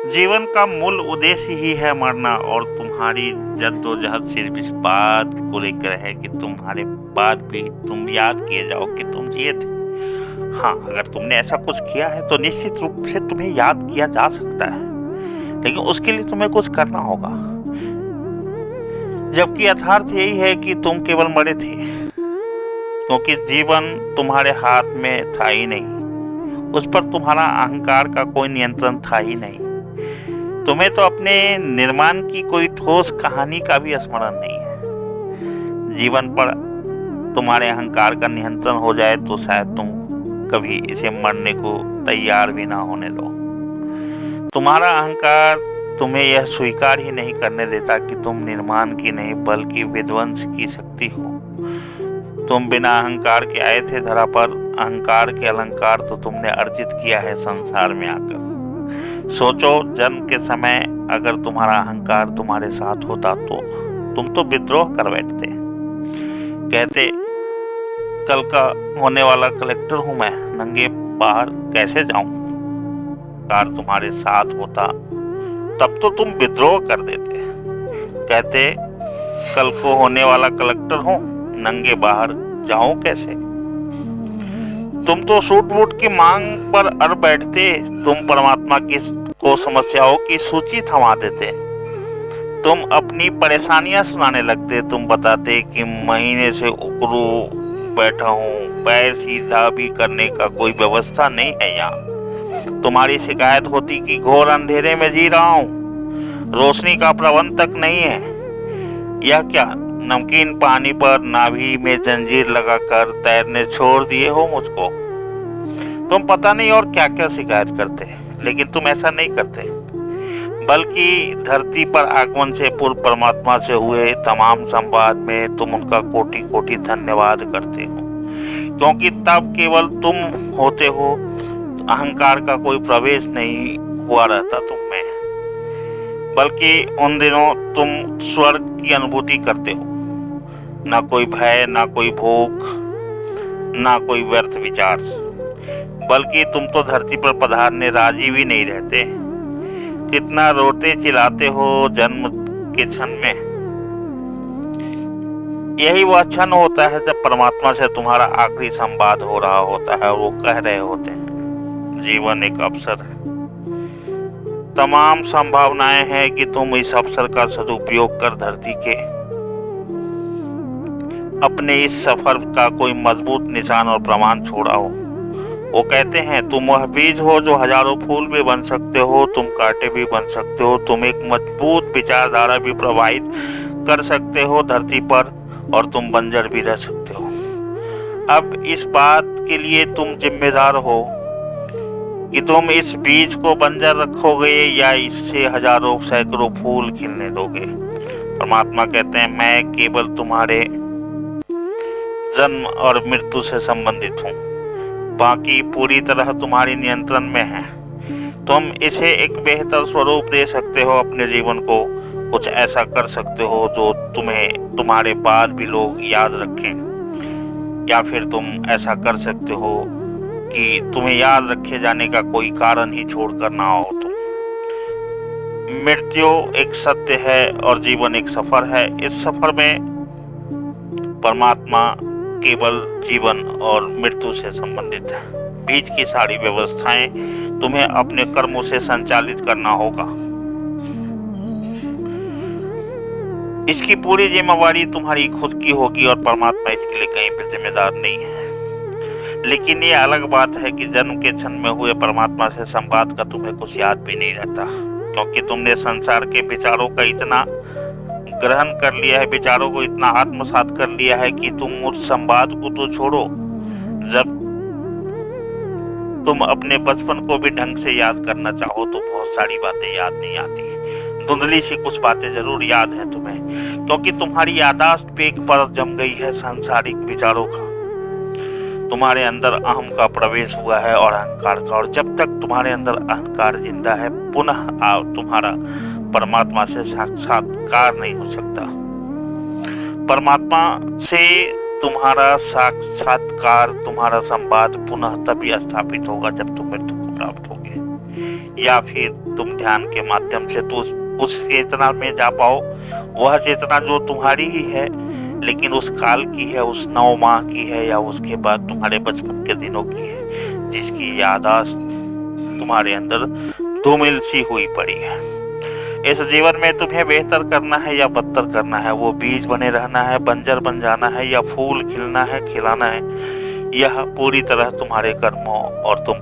जीवन का मूल उद्देश्य ही है मरना, और तुम्हारी जद्दोजहद सिर्फ इस बात को लेकर है कि तुम्हारे बाद भी तुम याद किए जाओ कि तुम जिए थे। हाँ, अगर तुमने ऐसा कुछ किया है तो निश्चित रूप से तुम्हें याद किया जा सकता है, लेकिन उसके लिए तुम्हें कुछ करना होगा। जबकि यथार्थ यही है कि तुम केवल मरे थे, क्योंकि जीवन तुम्हारे हाथ में था ही नहीं। उस पर तुम्हारा अहंकार का कोई नियंत्रण था ही नहीं। तुम्हें तो अपने निर्माण की कोई ठोस कहानी का भी स्मरण नहीं है। जीवन पर तुम्हारे अहंकार का नियंत्रण हो जाए तो शायद तुम कभी इसे मरने को तैयार भी ना होने दो। तुम्हारा अहंकार तुम्हें यह स्वीकार ही नहीं करने देता कि तुम निर्माण की नहीं बल्कि विध्वंस की शक्ति हो। तुम बिना अहंकार के आए थे धरा पर, अहंकार के अलंकार तो तुमने अर्जित किया है संसार में आकर। सोचो, जन्म के समय अगर तुम्हारा अहंकार तुम्हारे साथ होता तो तुम तो विद्रोह कर बैठते, कहते कल का होने वाला कलेक्टर हूं मैं, नंगे बाहर कैसे जाऊं। अहंकार तुम्हारे साथ होता तब तो तुम विद्रोह कर देते, कहते कल को होने वाला कलेक्टर हूं, नंगे बाहर जाऊं कैसे। तुम तो सूट बूट की मांग पर अड़ बैठते, तुम परमात्मा को समस्याओं की सूची थमा देते। तुम अपनी परेशानियां सुनाने लगते, तुम बताते कि महीने से उकड़ू बैठा हूँ, पैर सीधा भी करने का कोई व्यवस्था नहीं है यहाँ। तुम्हारी शिकायत होती कि घोर अंधेरे में जी रहा हूँ, रोशनी का प्रबंध तक नहीं है। यह क्या, नमकीन पानी पर नाभि में जंजीर लगाकर तैरने छोड़ दिए हो मुझको। तुम पता नहीं और क्या क्या शिकायत करते, लेकिन तुम ऐसा नहीं करते, बल्कि धरती पर आगमन से पूर्व परमात्मा से हुए तमाम संवाद में तुम उनका कोटि कोटि धन्यवाद करते हो, क्योंकि तब केवल तुम होते हो, अहंकार का कोई प्रवेश नहीं हुआ रहता तुम में, बल्कि उन दिनों तुम स्वर्ग की अनुभूति करते हो। ना कोई भय, ना कोई भूख, ना कोई व्यर्थ विचार, बल्कि तुम तो धरती पर पधारने राजी भी नहीं रहते। कितना रोते चिल्लाते हो जन्म के क्षण में। यही वह क्षण होता है जब परमात्मा से तुम्हारा आखिरी संवाद हो रहा होता है और वो कह रहे होते हैं, जीवन एक अवसर है, तमाम संभावनाएं हैं कि तुम इस अवसर का सदुपयोग कर धरती के अपने इस सफर का कोई मजबूत निशान और प्रमाण छोड़ाओ। वो कहते हैं, तुम वह बीज हो जो हजारों फूल भी बन सकते हो, तुम कांटे भी बन सकते हो, तुम एक मजबूत विचारधारा भी प्रवाहित कर सकते हो धरती पर, और तुम बंजर भी रह सकते हो। अब इस बात के लिए तुम जिम्मेदार हो कि तुम इस बीज को बंजर रखोगे या इससे हजारों सैकड़ों फूल खिलने दोगे। परमात्मा कहते हैं, मैं केवल तुम्हारे जन्म और मृत्यु से संबंधित हूँ, बाकी पूरी तरह तुम्हारी नियंत्रण में है। तुम इसे एक बेहतर स्वरूप दे सकते हो, अपने जीवन को कुछ ऐसा कर सकते हो जो तुम्हें तुम्हारे बाद भी लोग याद रखें, या फिर तुम ऐसा कर सकते हो कि तुम्हें याद रखे जाने का कोई कारण ही छोड़कर ना हो तुम। मृत्यु एक सत्य है और जीवन एक सफर है। इस सफर में परमात्मा केवल जीवन और मृत्यु से संबंधित है। बीच की सारी व्यवस्थाएं तुम्हें अपने कर्मों से संचालित करना होगा। इसकी पूरी जिम्मेवारी तुम्हारी खुद की होगी और परमात्मा इसके लिए कहीं भी जिम्मेदार नहीं है। लेकिन ये अलग बात है कि जन्म के क्षण में हुए परमात्मा से संवाद का तुम्हें कुछ याद भी नहीं रहता, क्योंकि तुमने संसार के विचारों का इतना ग्रहण कर लिया है, विचारों को इतना आत्मसात कर लिया है कि तुम उस संवाद को तो छोड़ो, जब तुम अपने बचपन को भी ढंग से याद करना चाहो तो बहुत सारी बातें याद नहीं आती। धुंधली सी कुछ बातें जरूर याद हैं तुम्हें, क्योंकि तुम्हारी यादाश्त पे एक परत जम गई है सांसारिक विचारों का। तुम्हारे अंदर अहम का प्रवेश हुआ है और अहंकार का, और जब तक तुम्हारे अंदर अहंकार जिंदा है, पुनः तुम्हारा परमात्मा से साक्षात्कार नहीं हो सकता। परमात्मा से तुम्हारा साक्षात्कार, तुम्हारा संवाद पुनः तभी स्थापित होगा जब तुम मृत्यु को प्राप्त होगे, या फिर तुम ध्यान के माध्यम से तो उस चेतना में जा पाओ। वह चेतना जो तुम्हारी ही है, लेकिन उस काल की है, उस 9 माह की है, या उसके बाद तुम्हारे बचपन के दिनों की है, जिसकी याददाश्त तुम्हारे अंदर धूमिल सी हुई पड़ी है। इस जीवन में तुम्हें बेहतर करना है या बदतर करना है, वो बीज बने रहना है, बंजर बन जाना है, या फूल खिलना है, खिलाना है, यह पूरी तरह तुम्हारे कर्मों और तुम